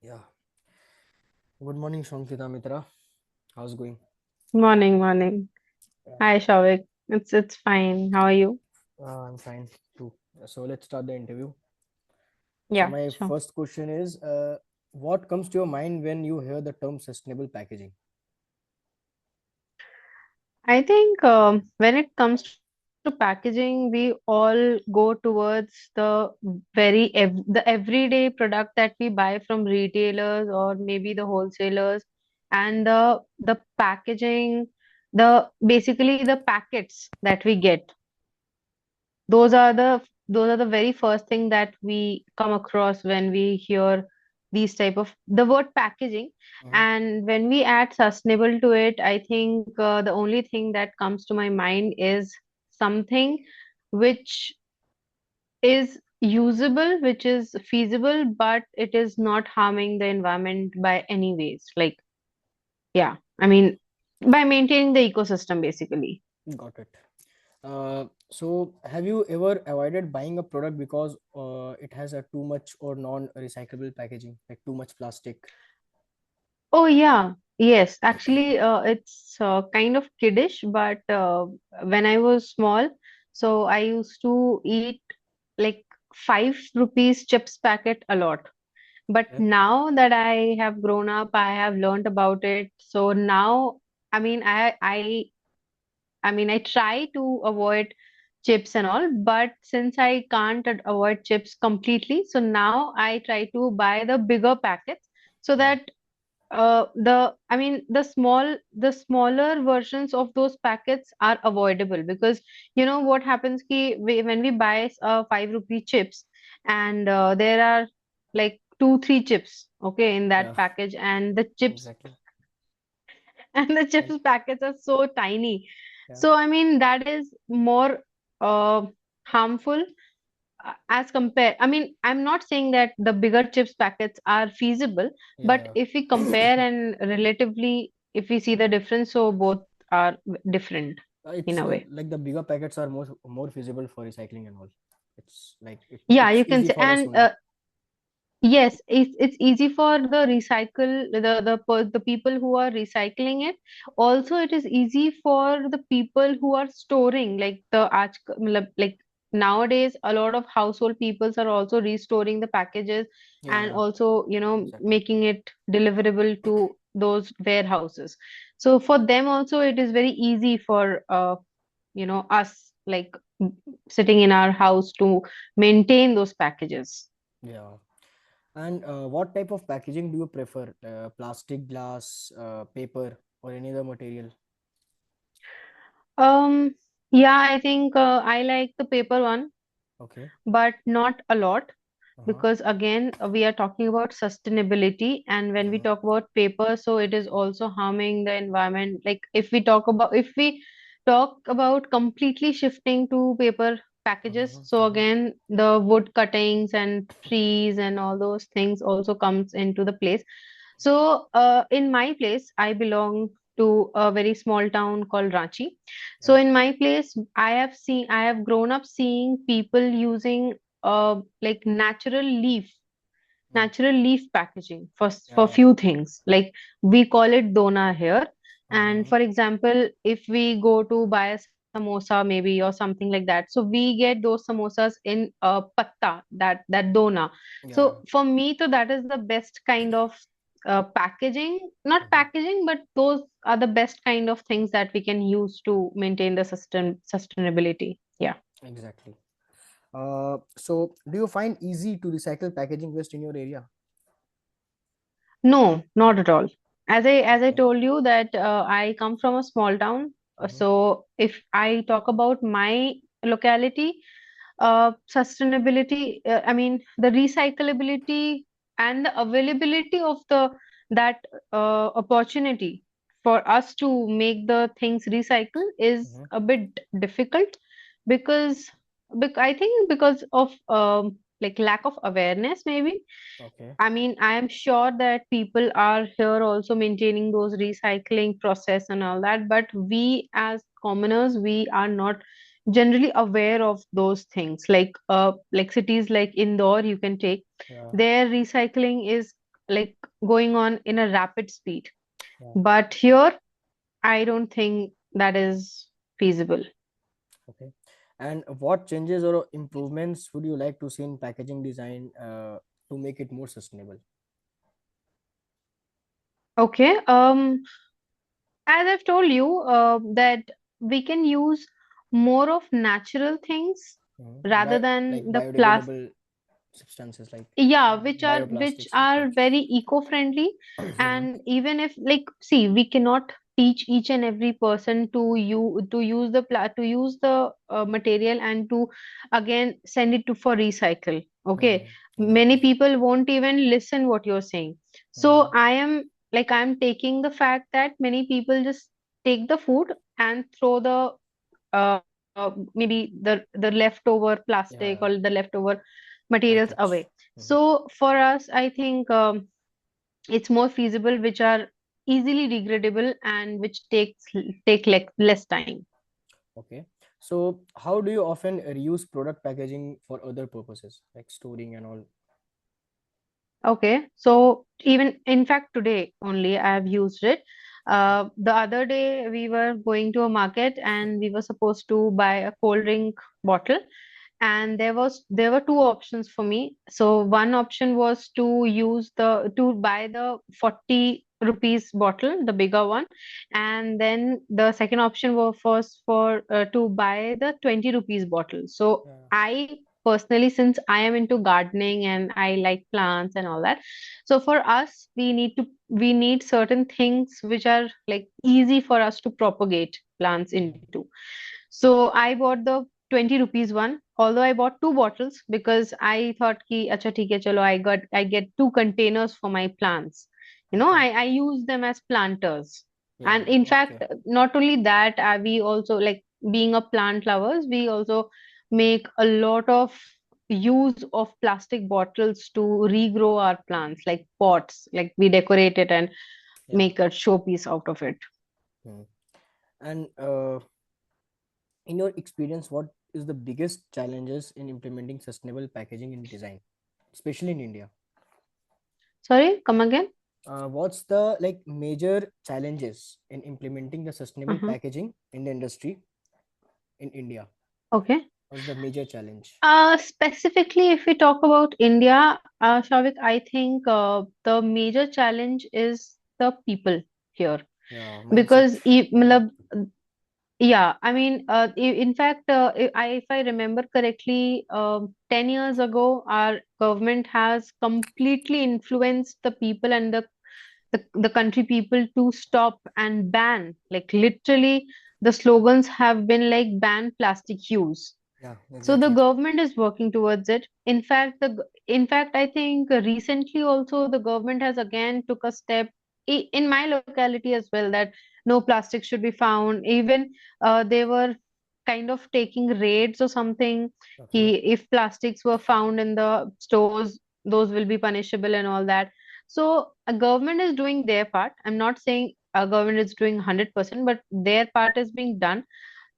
Yeah. Good morning, Shonkita Mitra. How's it going? Morning, morning. Yeah. Hi, Shavik. It's fine. How are you? I'm fine too. So let's start the interview. So Yeah, my sure. first question is, what comes to your mind when you hear the term sustainable packaging? I think when it comes to packaging, we all go towards the everyday product that we buy from retailers or maybe the wholesalers, and the packaging, the basically the packets that we get. Those are the very first thing that we come across when we hear these type of the word packaging. Uh-huh. And when we add sustainable to it, I think the only thing that comes to my mind is something which is usable, which is feasible, but it is not harming the environment by any ways. Like, yeah, I mean, by maintaining the ecosystem basically. Got it. So have you ever avoided buying a product because it has a too much or non-recyclable packaging, like too much plastic? Oh yeah, yes. Actually, it's kind of kiddish, but when I was small, so I used to eat like 5 rupees chips packet a lot. But Okay. now that I have grown up, I have learned about it. So now, I mean, I try to avoid chips and all, but since I can't avoid chips completely, so now I try to buy the bigger packets so Yeah. that the smaller versions of those packets are avoidable, because you know what happens when we buy 5 rupee chips, and there are like 2 3 chips, okay, in that Yeah. package, and the chips Exactly. and the And chips packets are so tiny. yeah. So I mean that is more uh, harmful as compare. I mean, I'm not saying that the bigger chips packets are feasible, but Yeah. if we compare and relatively, if we see the difference, so both are different in It's a way. like the bigger packets are more feasible for recycling and all. It's like Yeah, it's you can easy say, for us and only. yes, it's easy for the the people who are recycling it. Also, it is easy for the people who are storing, like like nowadays a lot of household peoples are also restoring the packages, Yeah, and yeah, also exactly. making it deliverable to those warehouses. So for them also it is very easy for us, like sitting in our house, to maintain those packages. Yeah. And what type of packaging do you prefer? Plastic, glass, paper, or any other material? Um, yeah, I think I like the paper one, Okay. but not a lot, Uh-huh. because again, we are talking about sustainability, and when we Uh-huh. talk about paper, so it is also harming the environment. Like if we talk about completely shifting to paper packages, Uh-huh. so Uh-huh. again, the wood cuttings and trees and all those things also comes into the place. So, in my place, I belong to a very small town called Ranchi. So, Yeah. in my place, I have grown up seeing people using like Mm. natural leaf packaging Yeah, for yeah. few things. Like we call it dona here. And Uh-huh. for example, if we go to buy a samosa maybe or something like that, so we get those samosas in patta, that dona. Yeah, yeah. So for me, so that is the best kind of packaging, not Uh-huh. packaging, but those are the best kind of things that we can use to maintain the sustainability. Yeah. Exactly. So do you find easy to recycle packaging waste in your area? No, not at all. As I Okay. told you that I come from a small town. Mm-hmm. So if I talk about my locality, sustainability, the recyclability and the availability of the that opportunity for us to make the things recycle is Mm-hmm. a bit difficult, because I think because of like lack of awareness maybe. Okay. I mean, I am sure that people are here also maintaining those recycling process and all that, but we as commoners, we are not generally aware of those things. Like cities like Indore, you can take, Yeah. their recycling is like going on in a rapid speed. Yeah. But here, I don't think that is feasible. Okay. And what changes or improvements would you like to see in packaging design to make it more sustainable? Okay. As I've told you, that we can use more of natural things rather Like than the plastic. biodegradable substances like Yeah, which bioplastics like that. are very eco-friendly. And even if, like, see, we cannot teach each and every person to use to use the material and to again send it to for recycle. Okay, many Exactly. people won't even listen what you're saying. So I'm taking the fact that many people just take the food and throw the maybe the leftover plastic or Yeah, the leftover materials package. away. So for us, I think it's more feasible, which are easily degradable and which take less time. Okay. So, how do you often reuse product packaging for other purposes like storing and all? Okay, so even in fact today only I have used it. Okay. The other day we were going to a market and we were supposed to buy a cold drink bottle, and there were two options for me. So one option was to buy the 40 rupees bottle, the bigger one, and then the second option was for to buy the 20 rupees bottle. So Yeah. I personally, since I am into gardening and I like plants and all that, so for us we need certain things which are like easy for us to propagate plants into. So I bought the 20 rupees one, although I bought two bottles because I thought ki acha theek hai chalo, I get two containers for my plants. Okay. I use them as planters. Yeah. And in Okay. fact, not only that, we also like, being a plant lovers, we also make a lot of use of plastic bottles to regrow our plants, like pots, like we decorate it and Yeah. make a showpiece out of it. Hmm. And in your experience, what is the biggest challenges in implementing sustainable packaging in design, especially in India? Sorry, come again. What's the like major challenges in implementing the sustainable Uh-huh. packaging in the industry in India? Okay. What's the major challenge? Specifically, if we talk about India, Shavik, I think the major challenge is the people here. Yeah, mindset. Because Yeah. yeah, I mean, in fact, if I remember correctly, 10 years ago, our government has completely influenced the people and the country people to stop and ban. Like literally, the slogans have been like ban plastic use. Yeah, So the exactly. government is working towards it. In fact, I think recently also the government has again took a step in my locality as well, that no plastic should be found. Even they were kind of taking raids or something. Okay. If plastics were found in the stores, those will be punishable and all that. So a government is doing their part. I'm not saying a government is doing 100%, but their part is being done.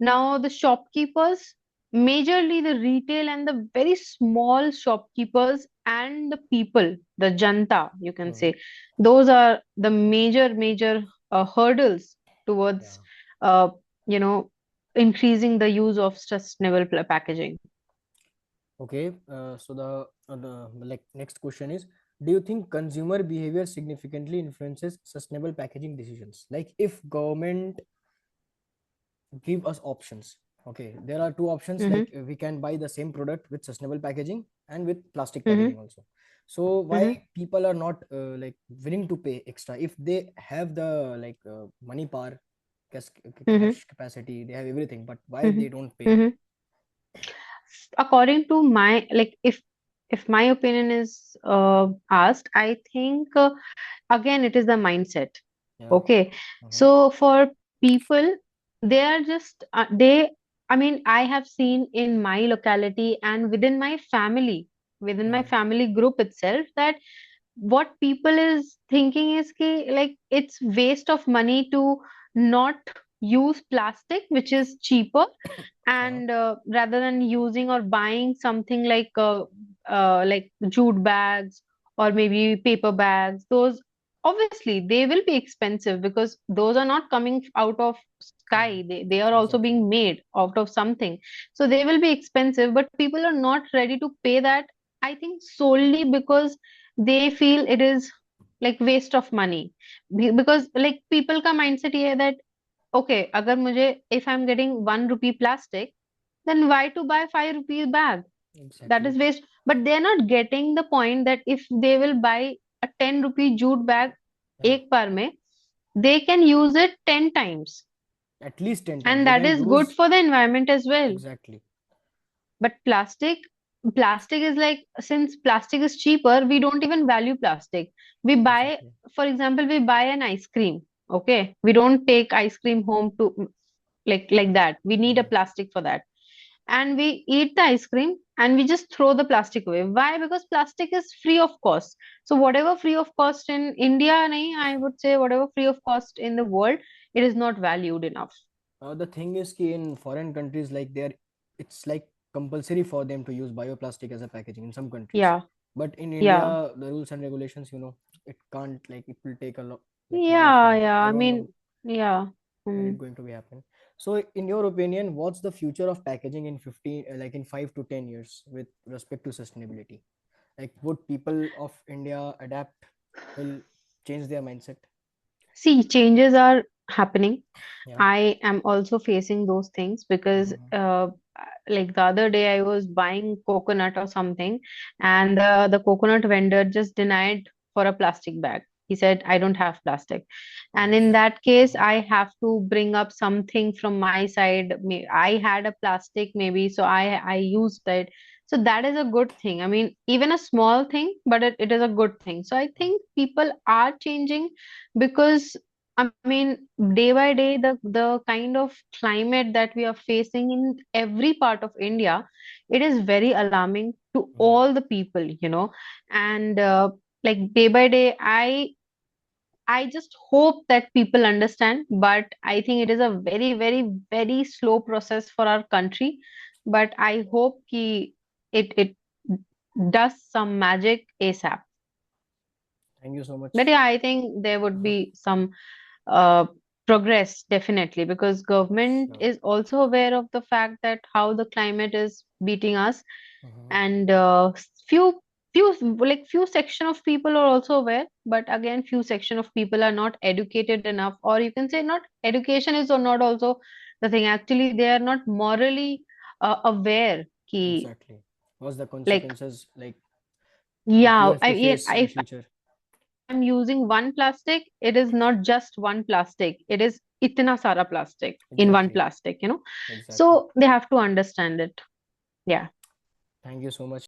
Now, the shopkeepers, majorly the retail and the very small shopkeepers and the people, the janta, you can Hmm. say, those are the major hurdles Yeah. towards, uh, you know, increasing the use of sustainable packaging. Okay. So the like next question is, do you think consumer behavior significantly influences sustainable packaging decisions? Like if government give us options, okay, there are two options, Mm-hmm, like we can buy the same product with sustainable packaging and with plastic mm-hmm, packaging also. So why mm-hmm, people are not like willing to pay extra if they have the like money power, cash, mm-hmm, cash capacity, they have everything, but why mm-hmm, they don't pay? mm-hmm. According to my, like, if my opinion is asked, I think again it is the mindset. Yeah. Okay, Uh-huh. so for people, they are just I mean, I have seen in my locality and within my Yeah. family group itself, that what people is thinking is ki, like, it's waste of money to not use plastic, which is cheaper, Uh, and rather than using or buying something like jute bags or maybe paper bags. Those obviously they will be expensive because those are not coming out of Hmm. sky. They are also Exactly. being made out of something. So they will be expensive, but people are not ready to pay that. I think solely because they feel it is like waste of money. Because like people का mindset ये है that okay, अगर मुझे if I'm getting 1 rupee plastic, then why to buy 5 rupees bag? That Exactly. is waste. But they're not getting the point that if they will buy a 10 rupee jute bag Yeah. एक बार में, they can use it 10 times. At least 10 times And they that can is good use. for the environment as well. Exactly. But plastic is like, since plastic is cheaper, we don't even value plastic. We buy, Exactly. for example, we buy an ice cream. Okay. We don't take ice cream home to like that. We need a Hmm. plastic for that. And we eat the ice cream and we just throw the plastic away. Why? Because plastic is free of cost. So whatever free of cost in India, nahi, I would say whatever free of cost in the world, it is not valued enough. The thing is ki in foreign countries, like they're, it's like compulsory for them to use bioplastic as a packaging in some countries. Yeah, But in India, yeah, the rules and regulations, it can't, like it will take a lot, like lot of yeah, time. yeah. I I don't mean, know yeah. when Hmm. it's going to be happen. So in your opinion, what's the future of packaging in 15, like in 5 to 10 years with respect to sustainability? Like would people of India adapt, will change their mindset? See, changes are happening. Yeah. I am also facing those things because, Mhm. like the other day, I was buying coconut or something, and the coconut vendor just denied for a plastic bag. He said, "I don't have plastic," and in that case, Mhm. I have to bring up something from my side. I had a plastic maybe, so I used it. So that is a good thing. I mean, even a small thing, but it is a good thing. So I think people are changing because I mean, day by day, the kind of climate that we are facing in every part of India, it is very alarming to Mhm. all the people, you know. And like day by day, I just hope that people understand. But I think it is a very, very, very slow process for our country. But I hope ki it does some magic ASAP. Thank you so But much. yeah, I think there would Uh-huh. be some uh, progress definitely because government Sure. is also aware of the fact that how the climate is beating us, Mhm. and few section of people are also aware, but again few section of people are not educated enough, or you can say not education is or not also the thing. Actually they are not morally aware ki, Exactly. What's the like, consequences, like you yeah, have to face in if future? I'm using one plastic, it is not just one plastic. It is itna sara plastic in one Exactly. plastic, you know. Exactly. So they have to understand it. Yeah. Thank you so much.